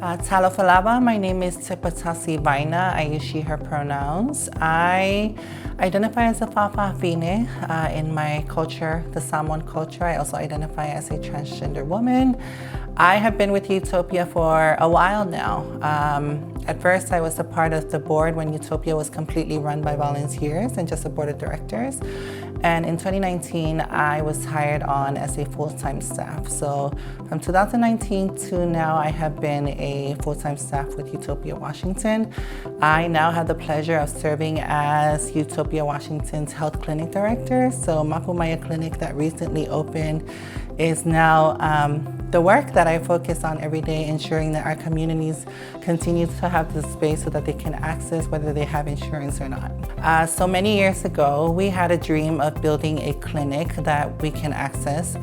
Talofalaba, my name is Tipatasi Vaina. I use she, her pronouns. I identify as a Fa'afafine in my culture, the Samoan culture. I also identify as a transgender woman. I have been with Utopia for a while now. At first, I was a part of the board when Utopia was completely run by volunteers and just a board of directors. And in 2019, I was hired on as a full-time staff. So from 2019 to now, I have been a full-time staff with Utopia Washington. I now have the pleasure of serving as Utopia Washington's health clinic director. So Mapumaya Clinic that recently opened is now the work that I focus on every day, ensuring that our communities continue to have the space so that they can access whether they have insurance or not. So many years ago, we had a dream of building a clinic that we can access.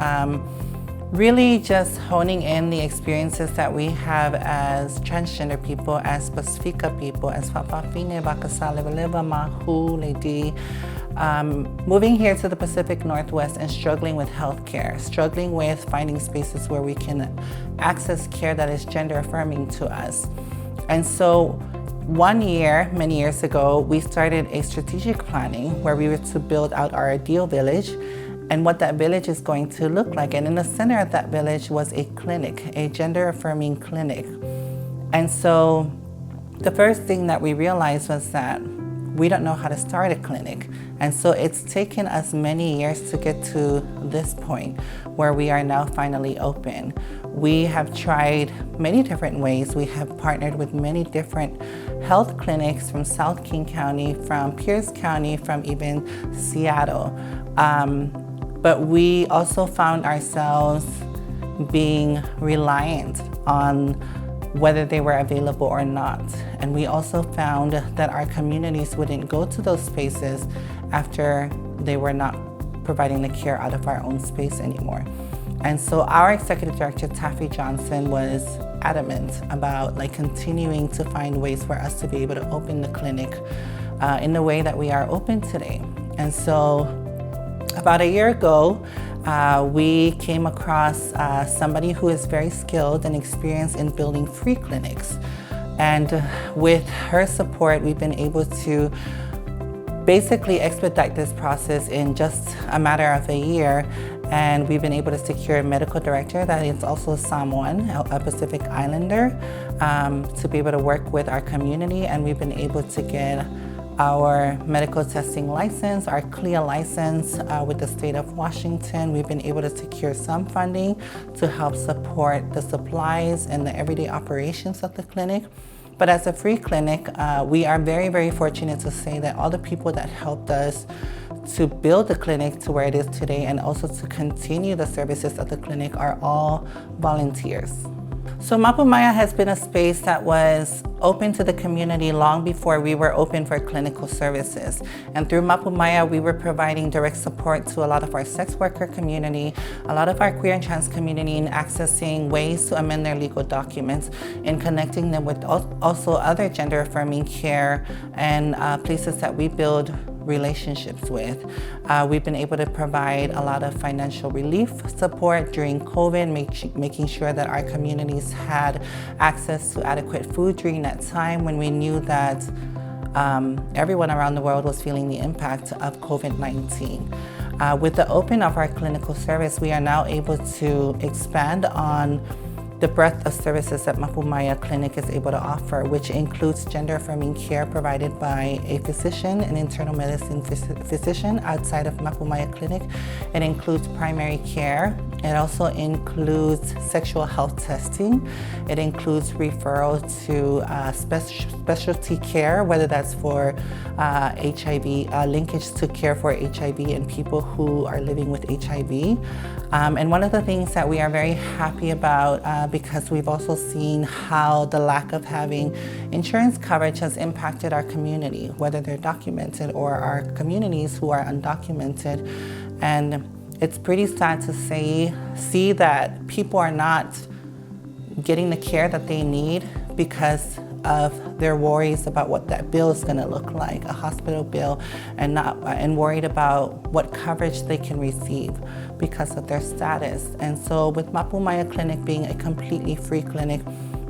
Really just honing in the experiences that we have as transgender people, as Pacifica people, as Fa'afafine, Bakasalebeleba, Mahu, Lady, moving here to the Pacific Northwest and struggling with healthcare, struggling with finding spaces where we can access care that is gender affirming to us. And so one year, many years ago, we started a strategic planning where we were to build out our ideal village and what that village is going to look like. And in the center of that village was a clinic, a gender affirming clinic. And so the first thing that we realized was that we don't know how to start a clinic. And so it's taken us many years to get to this point where we are now finally open. We have tried many different ways. We have partnered with many different health clinics from South King County, from Pierce County, from even Seattle. But we also found ourselves being reliant on whether they were available or not. And we also found that our communities wouldn't go to those spaces after they were not providing the care out of our own space anymore. And so our executive director, Taffy Johnson, was adamant about continuing to find ways for us to be able to open the clinic in the way that we are open today. And so about a year ago, we came across somebody who is very skilled and experienced in building free clinics. And with her support, we've been able to basically expedite this process in just a matter of a year. And we've been able to secure a medical director that is also Samoan, a Pacific Islander, to be able to work with our community. And we've been able to get our medical testing license, our CLIA license with the state of Washington. We've been able to secure some funding to help support the supplies and the everyday operations of the clinic. But as a free clinic, we are very, very fortunate to say that all the people that helped us to build the clinic to where it is today and also to continue the services of the clinic are all volunteers. So Mapumaya has been a space that was open to the community long before we were open for clinical services. And through Mapumaya, we were providing direct support to a lot of our sex worker community, a lot of our queer and trans community in accessing ways to amend their legal documents, in connecting them with also other gender affirming care and places that we build relationships with. We've been able to provide a lot of financial relief support during COVID, making sure that our communities had access to adequate food during that time when we knew that everyone around the world was feeling the impact of COVID-19. With the open of our clinical service, we are now able to expand on the breadth of services that Mapumaya Clinic is able to offer, which includes gender affirming care provided by a physician, an internal medicine physician outside of Mapumaya Clinic. It includes primary care. It also includes sexual health testing. It includes referral to specialty care, whether that's for HIV, linkage to care for HIV and people who are living with HIV. And one of the things that we are very happy about, because we've also seen how the lack of having insurance coverage has impacted our community, whether they're documented or our communities who are undocumented. And it's pretty sad to see that people are not getting the care that they need because of their worries about what that bill is going to look like, a hospital bill, and worried about what coverage they can receive because of their status. And so with Mapumaya Clinic being a completely free clinic,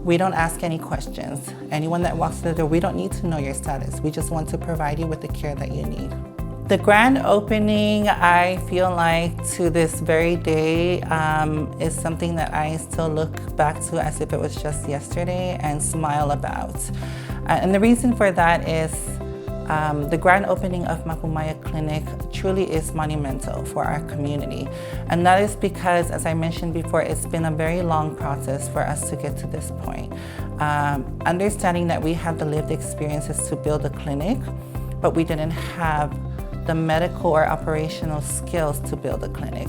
We don't ask any questions. Anyone that walks through the door, we don't need to know your status. We just want to provide you with the care that you need. The grand opening, I feel like to this very day, is something that I still look back to as if it was just yesterday and smile about. And the reason for that is the grand opening of Mapumaya Clinic truly is monumental for our community. And that is because, as I mentioned before, it's been a very long process for us to get to this point. Understanding that we have the lived experiences to build a clinic, but we didn't have the medical or operational skills to build a clinic.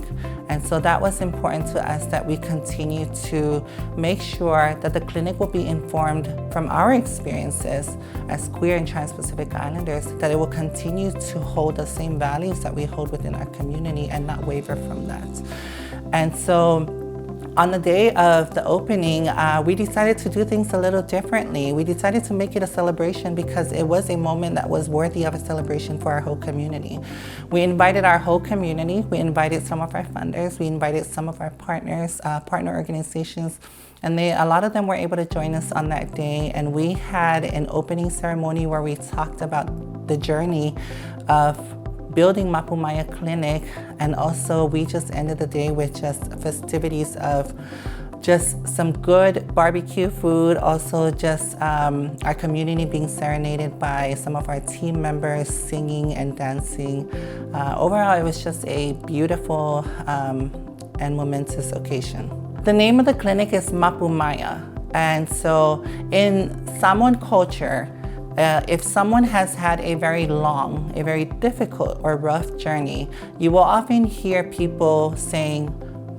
And so that was important to us, that we continue to make sure that the clinic will be informed from our experiences as queer and trans-Pacific Islanders, that it will continue to hold the same values that we hold within our community and not waver from that. And so on the day of the opening, we decided to do things a little differently. We decided to make it a celebration because it was a moment that was worthy of a celebration for our whole community. We invited our whole community. We invited some of our funders. We invited some of our partners, partner organizations, and a lot of them were able to join us on that day. And we had an opening ceremony where we talked about the journey of building Mapumaya Clinic, and also we just ended the day with just festivities of just some good barbecue food, also just our community being serenaded by some of our team members singing and dancing. Overall, it was just a beautiful and momentous occasion. The name of the clinic is Mapumaya, and so in Samoan culture, if someone has had a very long, a very difficult or rough journey, you will often hear people saying,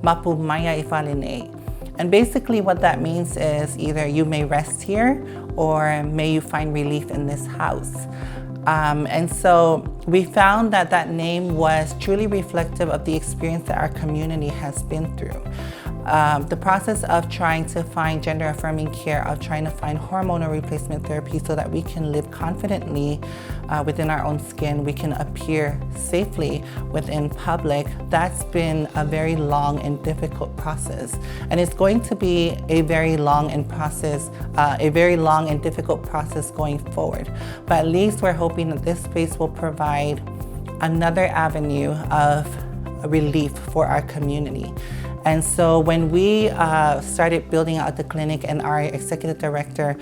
Mapumaya ifaline. And basically what that means is either you may rest here or may you find relief in this house. And so we found that that name was truly reflective of the experience that our community has been through. The process of trying to find gender affirming care, of trying to find hormonal replacement therapy so that we can live confidently within our own skin, we can appear safely within public, that's been a very long and difficult process. And it's going to be a very long and difficult process going forward. But at least we're hoping that this space will provide another avenue of relief for our community. And so when we started building out the clinic, and our executive director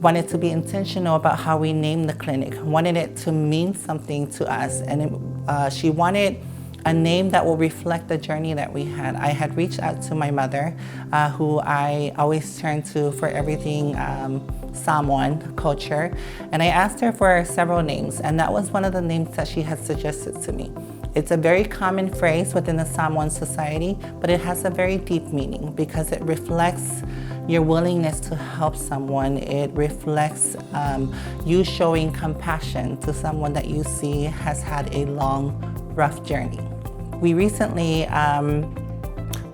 wanted to be intentional about how we named the clinic, wanted it to mean something to us, and she wanted a name that will reflect the journey that we had. I had reached out to my mother, who I always turn to for everything Samoan culture, and I asked her for several names, and that was one of the names that she had suggested to me. It's a very common phrase within the Samoan society, but it has a very deep meaning because it reflects your willingness to help someone. It reflects you showing compassion to someone that you see has had a long, rough journey. We recently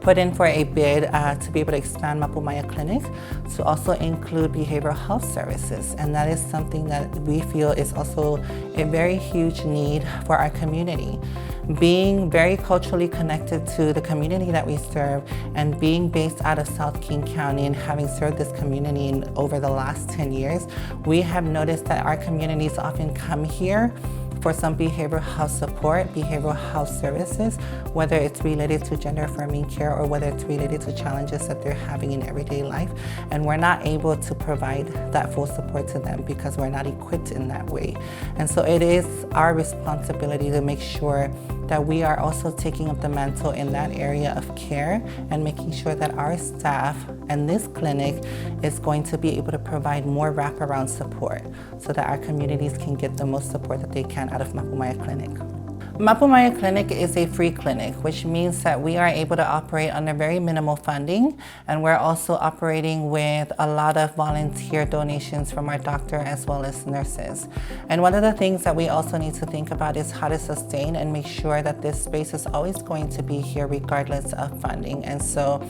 put in for a bid to be able to expand Mapumaya Clinic to also include behavioral health services. And that is something that we feel is also a very huge need for our community. Being very culturally connected to the community that we serve, and being based out of South King County and having served this community over the last 10 years, we have noticed that our communities often come here for some behavioral health support, behavioral health services, whether it's related to gender affirming care or whether it's related to challenges that they're having in everyday life. And we're not able to provide that full support to them because we're not equipped in that way. And so it is our responsibility to make sure that we are also taking up the mantle in that area of care and making sure that our staff and this clinic is going to be able to provide more wraparound support so that our communities can get the most support that they can out of Mapumaya Clinic. Mapumaya Clinic is a free clinic, which means that we are able to operate under very minimal funding, and we're also operating with a lot of volunteer donations from our doctor as well as nurses. And one of the things that we also need to think about is how to sustain and make sure that this space is always going to be here regardless of funding. And so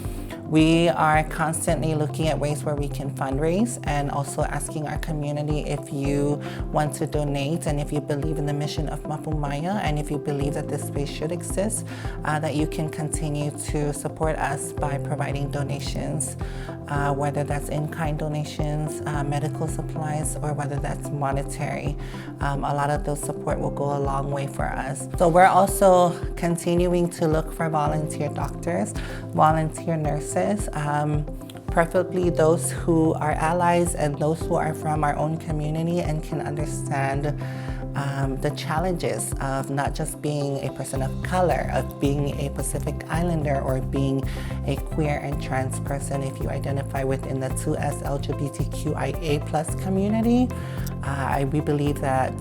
We are constantly looking at ways where we can fundraise and also asking our community if you want to donate and if you believe in the mission of Mapu Maya and if you believe that this space should exist, that you can continue to support us by providing donations, whether that's in-kind donations, medical supplies, or whether that's monetary. A lot of those support will go a long way for us. So we're also continuing to look for volunteer doctors, volunteer nurses, preferably those who are allies and those who are from our own community and can understand the challenges of not just being a person of color, of being a Pacific Islander or being a queer and trans person if you identify within the 2S LGBTQIA+ community. We believe that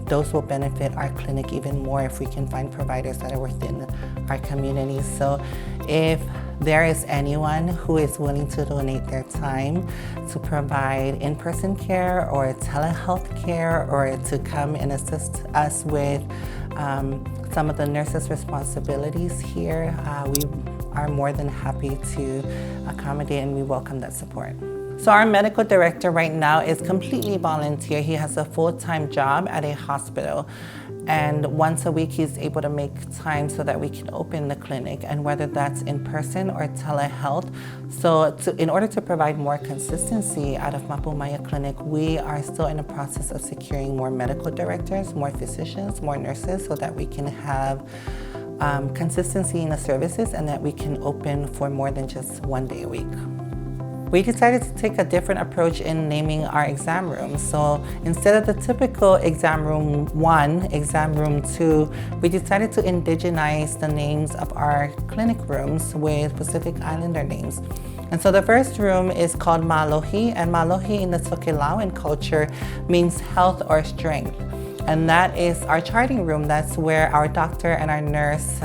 those will benefit our clinic even more if we can find providers that are within our community. So if there is anyone who is willing to donate their time to provide in-person care or telehealth care or to come and assist us with some of the nurses' responsibilities here, we are more than happy to accommodate and we welcome that support. So our medical director right now is completely volunteer. He has a full-time job at a hospital. And once a week, he's able to make time so that we can open the clinic, and whether that's in person or telehealth. So in order to provide more consistency out of Mapu Maya Clinic, we are still in the process of securing more medical directors, more physicians, more nurses, so that we can have consistency in the services and that we can open for more than just one day a week. We decided to take a different approach in naming our exam rooms. So instead of the typical exam room 1, exam room 2, we decided to indigenize the names of our clinic rooms with Pacific Islander names. And so the first room is called Malohi, and Malohi in the Tokelauan culture means health or strength. And that is our charting room. That's where our doctor and our nurse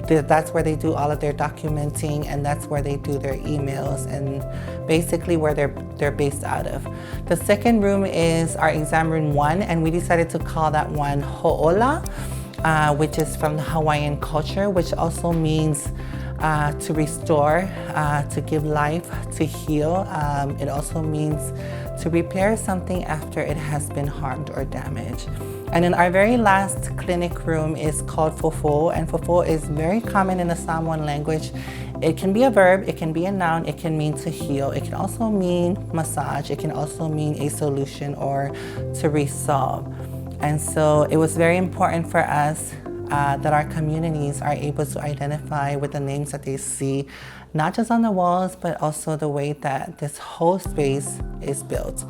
that's where they do all of their documenting, and that's where they do their emails and basically where they're based out of. The second room is our exam room 1, and we decided to call that one Ho'ola, which is from the Hawaiian culture, which also means to restore, to give life, to heal. It also means to repair something after it has been harmed or damaged. And then our very last clinic room is called Fofo, and Fofo is very common in the Samoan language. It can be a verb, it can be a noun, it can mean to heal, it can also mean massage, it can also mean a solution or to resolve. And so it was very important for us that our communities are able to identify with the names that they see, not just on the walls, but also the way that this whole space is built.